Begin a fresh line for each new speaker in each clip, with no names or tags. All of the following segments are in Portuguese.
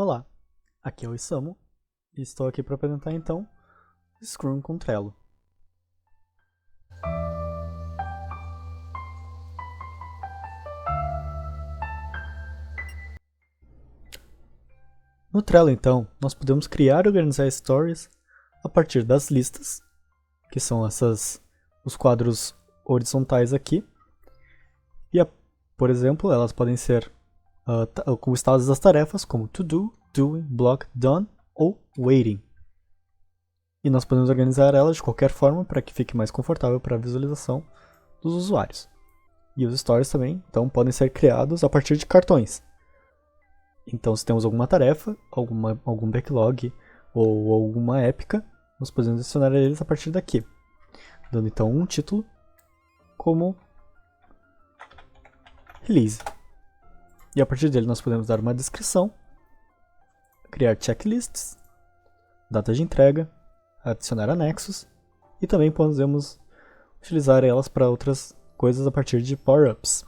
Olá, aqui é o Isamu e estou aqui para apresentar então Scrum com Trello. No Trello então, nós podemos criar e organizar stories a partir das listas, que são os quadros horizontais aqui. E, por exemplo, elas podem ser com estados das tarefas, como to do, doing, block, done ou waiting. E nós podemos organizar elas de qualquer forma para que fique mais confortável para a visualização dos usuários. E os stories também então, podem ser criados a partir de cartões. Então, se temos alguma tarefa, algum backlog ou alguma épica, nós podemos adicionar eles a partir daqui, dando então um título como release. E a partir dele nós podemos dar uma descrição, criar checklists, data de entrega, adicionar anexos e também podemos utilizar elas para outras coisas a partir de power-ups.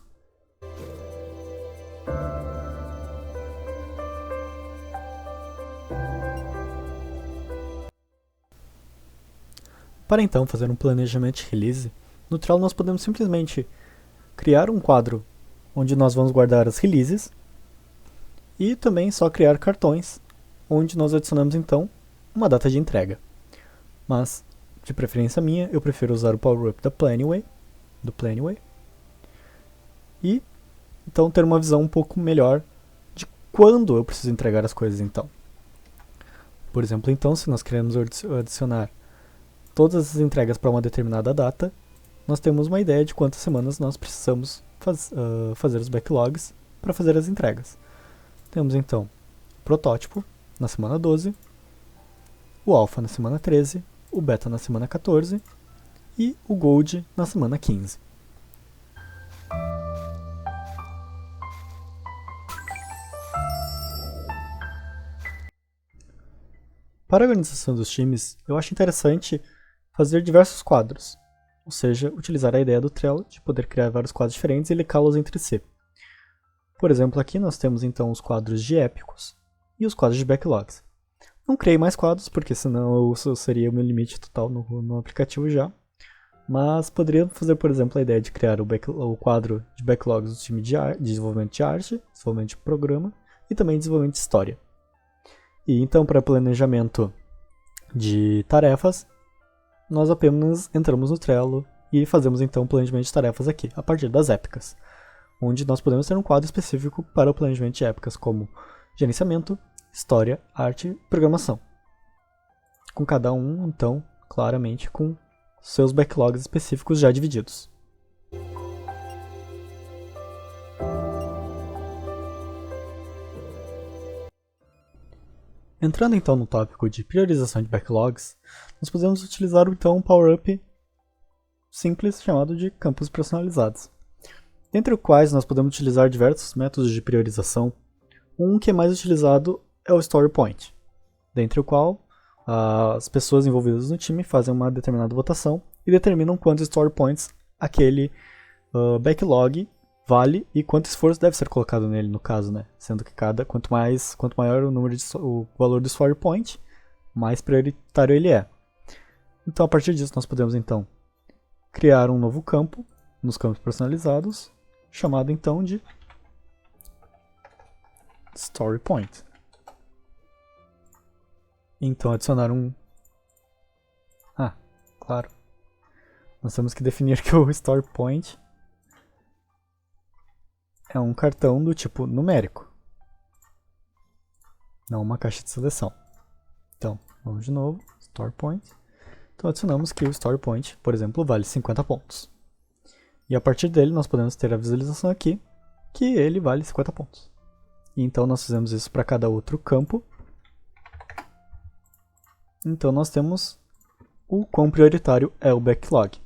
Para então fazer um planejamento de release, no Trello nós podemos simplesmente criar um quadro onde nós vamos guardar as releases e também só criar cartões onde nós adicionamos então uma data de entrega. Mas, de preferência minha, eu prefiro usar o Power-Up do Planway e então ter uma visão um pouco melhor de quando eu preciso entregar as coisas então. Por exemplo, então, se nós queremos adicionar todas as entregas para uma determinada data, nós temos uma ideia de quantas semanas nós precisamos fazer os backlogs para fazer as entregas. Temos então o protótipo na semana 12, o alpha na semana 13, o beta na semana 14 e o gold na semana 15. Para a organização dos times, eu acho interessante fazer diversos quadros, ou seja, utilizar a ideia do Trello de poder criar vários quadros diferentes e linká-los entre si. Por exemplo, aqui nós temos então os quadros de épicos e os quadros de backlogs. Não criei mais quadros, porque senão seria o meu limite total no aplicativo já, mas poderia fazer, por exemplo, a ideia de criar o quadro de backlogs do time de desenvolvimento de arte, desenvolvimento de programa e também desenvolvimento de história. E então, para planejamento de tarefas, nós apenas entramos no Trello e fazemos então o planejamento de tarefas aqui, a partir das épicas, onde nós podemos ter um quadro específico para o planejamento de épicas, como gerenciamento, história, arte e programação. Com cada um, então, claramente com seus backlogs específicos já divididos. Entrando então no tópico de priorização de backlogs, nós podemos utilizar então um power-up simples chamado de campos personalizados, entre os quais nós podemos utilizar diversos métodos de priorização. Um que é mais utilizado é o Story Point, dentre o qual as pessoas envolvidas no time fazem uma determinada votação e determinam quantos Story Points aquele backlog vale e quanto esforço deve ser colocado nele, no caso, né? Sendo que quanto maior o valor do Story Point, mais prioritário ele é. Então, a partir disso, nós podemos então criar um novo campo nos campos personalizados, chamado então de Story Point. Então, adicionar claro. Nós temos que definir que o Story Point é um cartão do tipo numérico, não uma caixa de seleção. Então, vamos de novo, Story Point. Então, adicionamos que o Story Point, por exemplo, vale 50 pontos. E a partir dele, nós podemos ter a visualização aqui, que ele vale 50 pontos. E então, nós fizemos isso para cada outro campo. Então, nós temos o quão prioritário é o backlog.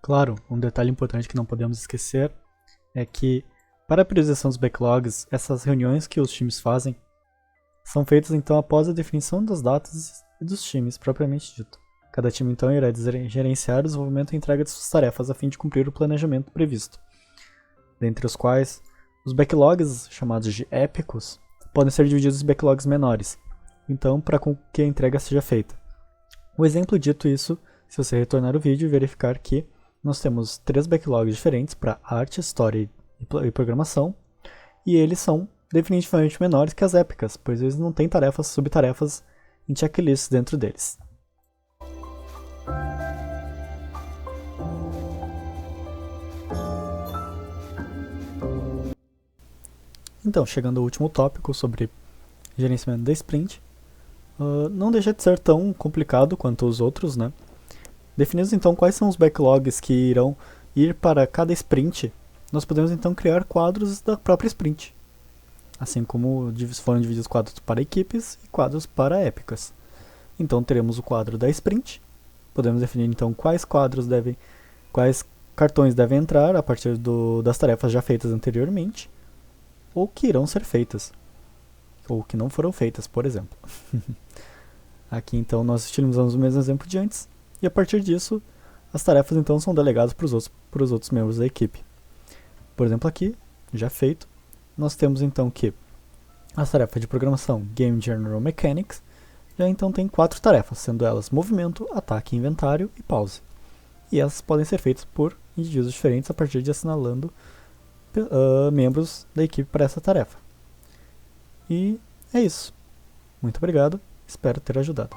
Claro, um detalhe importante que não podemos esquecer é que, para a priorização dos backlogs, essas reuniões que os times fazem são feitas então após a definição das datas e dos times propriamente dito. Cada time então irá gerenciar o desenvolvimento e entrega de suas tarefas a fim de cumprir o planejamento previsto. dentre os quais os backlogs, chamados de épicos, podem ser divididos em backlogs menores, então para que a entrega seja feita. O exemplo dito isso, se você retornar o vídeo e verificar que nós temos 3 backlogs diferentes para arte, história e programação, e eles são definitivamente menores que as épicas, pois eles não têm tarefas, subtarefas e checklists dentro deles. Então, chegando ao último tópico sobre gerenciamento da sprint, não deixa de ser tão complicado quanto os outros, né? Definidos então quais são os backlogs que irão ir para cada sprint, nós podemos então criar quadros da própria sprint, assim como foram divididos quadros para equipes e quadros para épicas. Então teremos o quadro da sprint, podemos definir então quais cartões devem entrar a partir das tarefas já feitas anteriormente, ou que irão ser feitas, ou que não foram feitas, por exemplo. Aqui então nós utilizamos o mesmo exemplo de antes, e a partir disso as tarefas então são delegadas para os outros membros da equipe. Por exemplo aqui, já feito, nós temos então que as tarefas de programação Game General Mechanics já então tem 4 tarefas, sendo elas movimento, ataque, inventário e pause. E elas podem ser feitas por indivíduos diferentes a partir de assinalando membros da equipe para essa tarefa. E é isso. Muito obrigado, espero ter ajudado.